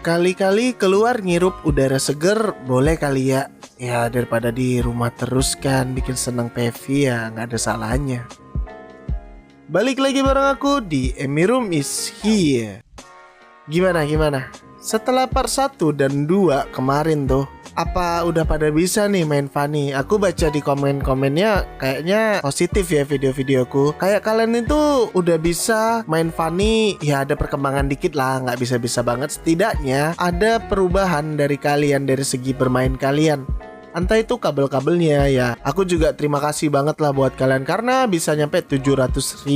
Sekali-kali keluar ngirup udara seger boleh kali ya. Ya daripada di rumah terus kan bikin seneng Pevi ya nggak ada salahnya. Balik lagi bareng aku di Emirum is here. Gimana? Setelah part 1 dan 2 kemarin tuh, apa udah pada bisa nih main Funny? Aku baca di komen-komennya kayaknya positif ya video-videoku. Kayak kalian itu udah bisa main Funny, ya ada perkembangan dikit lah, nggak bisa-bisa banget. Setidaknya ada perubahan dari kalian dari segi bermain kalian. Entah itu kabel-kabelnya ya. Aku juga terima kasih banget lah buat kalian karena bisa nyampe 700.000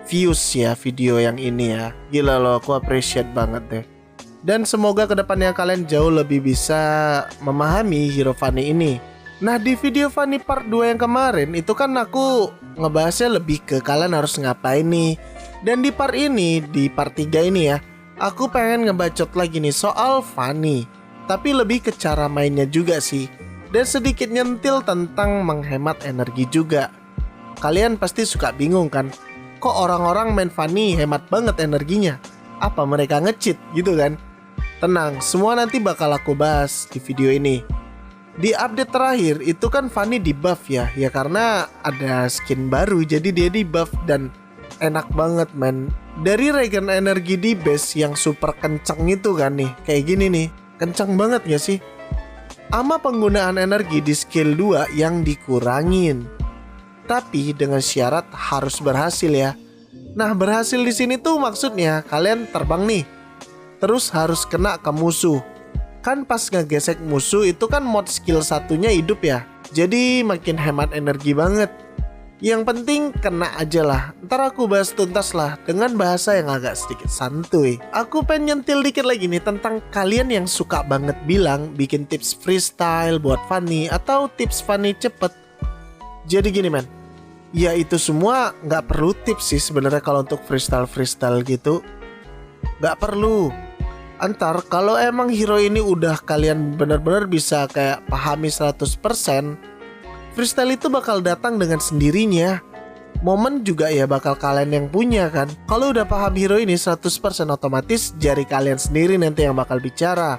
views ya video yang ini ya. Gila loh, aku appreciate banget deh. Dan semoga kedepannya kalian jauh lebih bisa memahami Hero Funny ini. Nah di video Funny part 2 yang kemarin itu kan aku ngebahasnya lebih ke kalian harus ngapain nih. Dan di part ini, di part 3 ini ya, aku pengen ngebacot lagi nih soal Funny, tapi lebih ke cara mainnya juga sih. Dan sedikit nyentil tentang menghemat energi juga. Kalian pasti suka bingung kan, kok orang-orang main Funny hemat banget energinya? Apa mereka nge-cheat gitu kan? Tenang, semua nanti bakal aku bahas di video ini. Di update terakhir itu kan Funny di buff ya. Ya karena ada skin baru jadi dia di buff dan enak banget man. Dari regen energi di base yang super kenceng itu kan nih, kayak gini nih, kenceng banget gak sih? Ama penggunaan energi di skill 2 yang dikurangin. Tapi dengan syarat harus berhasil ya. Nah berhasil di sini tuh maksudnya kalian terbang nih, terus harus kena ke musuh. Kan pas ngegesek musuh itu kan mod skill satunya hidup ya. Jadi makin hemat energi banget. Yang penting kena aja lah. Ntar aku bahas tuntas lah dengan bahasa yang agak sedikit santuy. Aku pengen nyentil dikit lagi nih tentang kalian yang suka banget bilang bikin tips freestyle buat Funny atau tips Funny cepet. Jadi gini men, ya itu semua gak perlu tips sih sebenarnya kalau untuk freestyle gitu. Gak perlu. Antar kalau emang hero ini udah kalian benar-benar bisa kayak pahami 100%, freestyle itu bakal datang dengan sendirinya. Momen juga ya bakal kalian yang punya kan. Kalau udah paham hero ini 100% otomatis jari kalian sendiri nanti yang bakal bicara.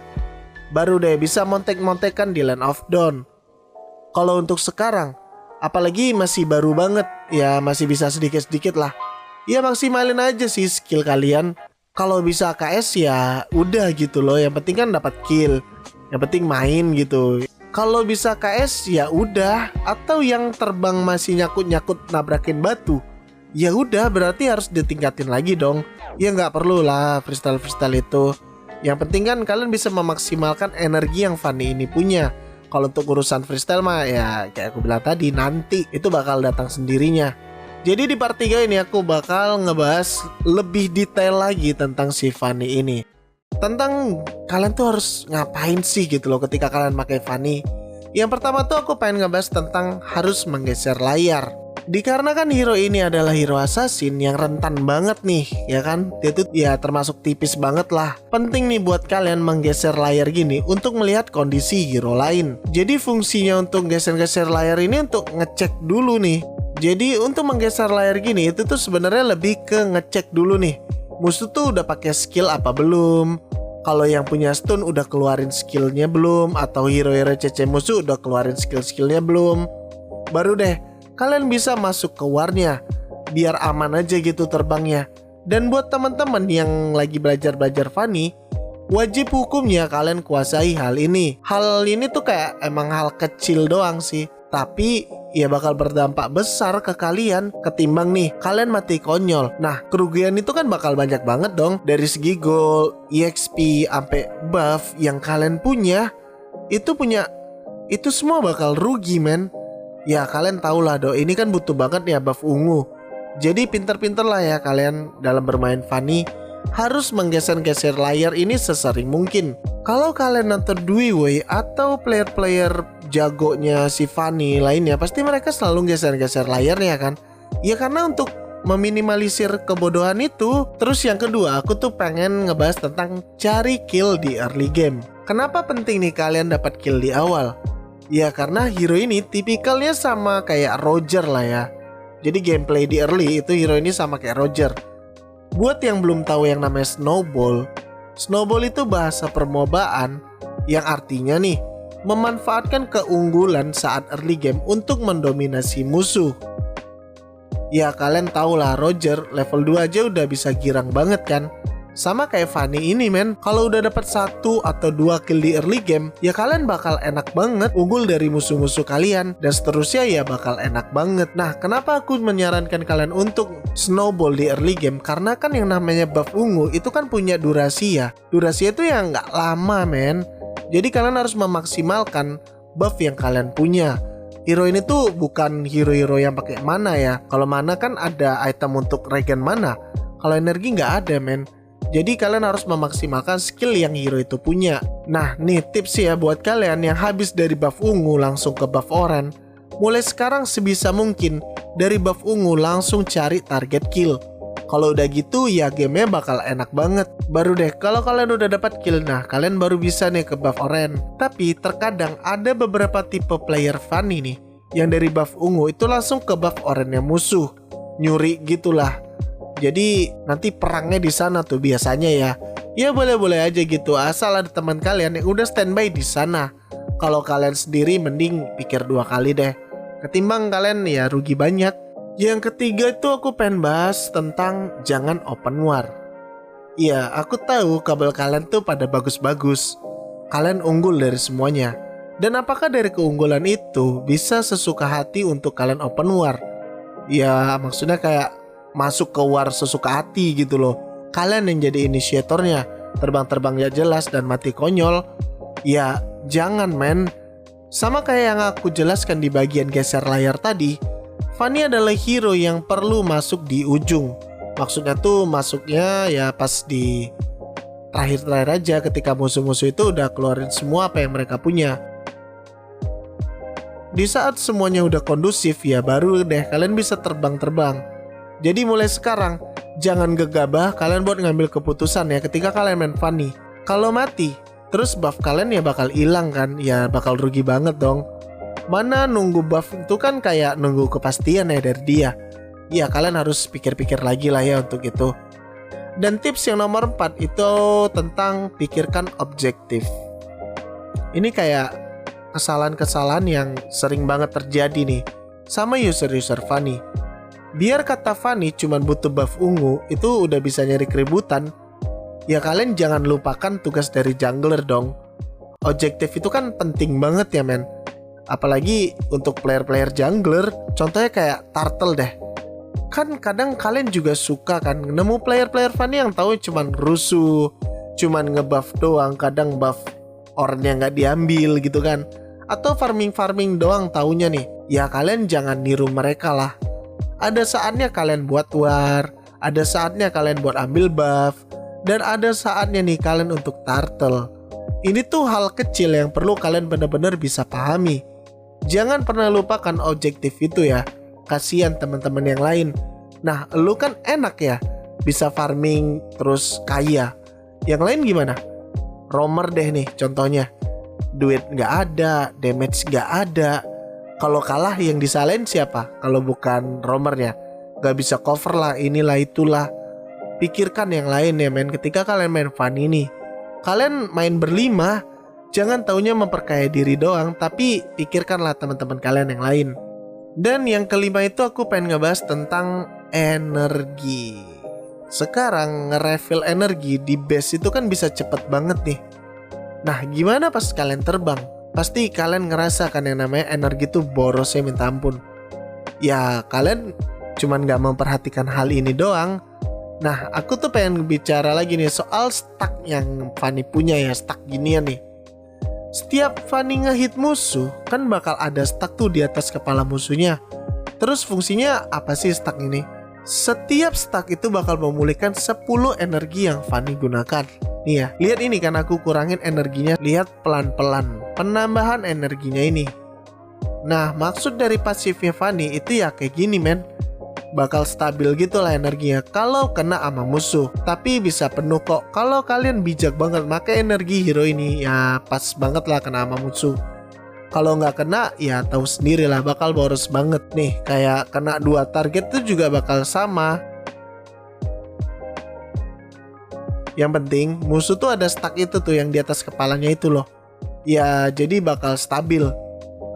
Baru deh bisa montek-montekan di Land of Dawn. Kalau untuk sekarang, apalagi masih baru banget, ya masih bisa sedikit-sedikit lah. Ya maksimalin aja sih skill kalian. Kalau bisa KS ya udah gitu loh. Yang penting kan dapat kill. Yang penting main gitu. Kalau bisa KS ya udah. Atau yang terbang masih nyakut-nyakut nabrakin batu, ya udah berarti harus ditingkatin lagi dong. Ya nggak perlu lah freestyle itu. Yang penting kan kalian bisa memaksimalkan energi yang Funny ini punya. Kalau untuk urusan freestyle mah ya kayak aku bilang tadi, nanti itu bakal datang sendirinya. Jadi di part 3 ini aku bakal ngebahas lebih detail lagi tentang si Funny ini. Tentang kalian tuh harus ngapain sih gitu loh ketika kalian pakai Funny. Yang pertama tuh aku pengen ngebahas tentang harus menggeser layar. Dikarenakan hero ini adalah hero assassin yang rentan banget nih, ya kan? Dia tuh ya termasuk tipis banget lah. Penting nih buat kalian menggeser layar gini untuk melihat kondisi hero lain. Jadi fungsinya untuk geser-geser layar ini untuk ngecek dulu nih. Jadi untuk menggeser layar gini itu tuh sebenarnya lebih ke ngecek dulu nih, musuh tuh udah pakai skill apa belum. Kalau yang punya stun udah keluarin skillnya belum, atau hero-hero CC musuh udah keluarin skill-skillnya belum. Baru deh kalian bisa masuk ke warnya, biar aman aja gitu terbangnya. Dan buat teman-teman yang lagi belajar Funny, wajib hukumnya kalian kuasai hal ini. Hal ini tuh kayak emang hal kecil doang sih, tapi ya bakal berdampak besar ke kalian ketimbang nih kalian mati konyol. Nah kerugian itu kan bakal banyak banget dong. Dari segi gold, EXP, sampai buff yang kalian punya. Itu semua bakal rugi men. Ya kalian tau lah do, ini kan butuh banget ya buff ungu. Jadi pinter-pinter lah ya kalian dalam bermain Funny. Harus menggeser-geser layar ini sesering mungkin. Kalau kalian nonton Dewey atau player-player jagonya si Funny lainnya, pasti mereka selalu geser-geser layarnya kan. Ya karena untuk meminimalisir kebodohan itu. Terus yang kedua, aku tuh pengen ngebahas tentang cari kill di early game. Kenapa penting nih kalian dapat kill di awal? Ya karena hero ini tipikalnya sama kayak Roger lah ya. Jadi gameplay di early itu hero ini sama kayak Roger. Buat yang belum tahu yang namanya Snowball, Snowball itu bahasa permobaan yang artinya nih memanfaatkan keunggulan saat early game untuk mendominasi musuh. Ya kalian tau lah, Roger level 2 aja udah bisa girang banget kan. Sama kayak Fanny ini men, kalau udah dapat 1 atau 2 kill di early game, ya kalian bakal enak banget unggul dari musuh-musuh kalian, dan seterusnya ya bakal enak banget. Nah kenapa aku menyarankan kalian untuk snowball di early game? Karena kan yang namanya buff ungu itu kan punya durasi ya. Durasi itu yang nggak lama men. Jadi kalian harus memaksimalkan buff yang kalian punya. Hero ini tuh bukan hero-hero yang pakai mana ya. Kalau mana kan ada item untuk regen mana. Kalau energi nggak ada men. Jadi kalian harus memaksimalkan skill yang hero itu punya. Nah nih tips ya buat kalian yang habis dari buff ungu langsung ke buff oranye. Mulai sekarang sebisa mungkin dari buff ungu langsung cari target kill. Kalau udah gitu ya gamenya bakal enak banget. Baru deh kalau kalian udah dapat kill, nah kalian baru bisa nih ke buff oranye. Tapi terkadang ada beberapa tipe player Fanny nih yang dari buff ungu itu langsung ke buff oranye musuh. Nyuri gitulah. Jadi nanti perangnya di sana tuh biasanya ya. Ya boleh-boleh aja gitu asal ada teman kalian yang udah standby di sana. Kalau kalian sendiri mending pikir 2 kali deh. Ketimbang kalian ya rugi banyak. Yang ketiga itu aku pengen bahas tentang jangan open war. Iya, aku tahu kabel kalian tuh pada bagus-bagus. Kalian unggul dari semuanya. Dan apakah dari keunggulan itu bisa sesuka hati untuk kalian open war? Ya maksudnya kayak masuk ke war sesuka hati gitu loh. Kalian yang jadi inisiatornya, terbang-terbang gak jelas dan mati konyol. Ya jangan men. Sama kayak yang aku jelaskan di bagian geser layar tadi, Fanny adalah hero yang perlu masuk di ujung. Maksudnya tuh masuknya ya pas di terakhir-terakhir aja, ketika musuh-musuh itu udah keluarin semua apa yang mereka punya. Di saat semuanya udah kondusif ya baru deh kalian bisa terbang-terbang. Jadi mulai sekarang jangan gegabah kalian buat ngambil keputusan ya ketika kalian main Fanny. Kalau mati terus buff kalian ya bakal hilang kan, ya bakal rugi banget dong. Mana nunggu buff itu kan kayak nunggu kepastian ya dari dia. Ya kalian harus pikir-pikir lagi lah ya untuk itu. Dan tips yang nomor 4 itu tentang pikirkan objektif. Ini kayak kesalahan-kesalahan yang sering banget terjadi nih sama user-user Fanny. Biar kata Fanny cuman butuh buff ungu itu udah bisa nyari keributan. Ya kalian jangan lupakan tugas dari jungler dong. Objektif itu kan penting banget ya men. Apalagi untuk player-player jungler. Contohnya kayak Turtle deh. Kan kadang kalian juga suka kan nemu player-player Fanny yang tahu cuman rusuh, cuman ngebuff doang, kadang buff oranye nggak diambil gitu kan. Atau farming-farming doang taunya nih. Ya kalian jangan niru mereka lah. Ada saatnya kalian buat war, ada saatnya kalian buat ambil buff, dan ada saatnya nih kalian untuk turtle. Ini tuh hal kecil yang perlu kalian benar-benar bisa pahami. Jangan pernah lupakan objektif itu ya. Kasihan teman-teman yang lain. Nah, lu kan enak ya, bisa farming terus kaya. Yang lain gimana? Roamer deh nih contohnya. Duit nggak ada, damage nggak ada. Kalau kalah yang disalahin siapa? Kalau bukan roamernya. Gak bisa cover lah, inilah itulah. Pikirkan yang lain ya men. Ketika kalian main Fanny ini, kalian main berlima, jangan taunya memperkaya diri doang, tapi pikirkanlah teman-teman kalian yang lain. Dan yang kelima itu aku pengen ngebahas tentang energi. Sekarang nge-refill energi di base itu kan bisa cepet banget nih. Nah gimana pas kalian terbang? Pasti kalian ngerasakan yang namanya energi tuh borosnya minta ampun. Ya kalian cuman gak memperhatikan hal ini doang. Nah aku tuh pengen bicara lagi nih soal stack yang Fanny punya ya, stack ginian nih. Setiap Fanny ngehit musuh kan bakal ada stack tuh di atas kepala musuhnya. Terus fungsinya apa sih stack ini? Setiap stack itu bakal memulihkan 10 energi yang Fanny gunakan. Nih ya, lihat ini kan aku kurangin energinya. Lihat pelan-pelan penambahan energinya ini. Nah maksud dari pasifnya Fanny itu ya kayak gini men. Bakal stabil gitu lah energinya kalau kena sama musuh. Tapi bisa penuh kok kalau kalian bijak banget pakai energi hero ini. Ya pas banget lah kena sama musuh. Kalau nggak kena ya tahu sendiri lah bakal boros banget nih. Kayak kena 2 target tuh juga bakal sama. Yang penting musuh tuh ada stuck itu tuh yang di atas kepalanya itu loh. Ya jadi bakal stabil.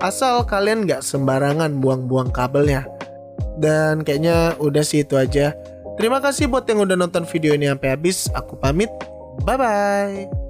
Asal kalian nggak sembarangan buang-buang kabelnya. Dan kayaknya udah sih itu aja. Terima kasih buat yang udah nonton video ini sampai habis. Aku pamit. Bye-bye.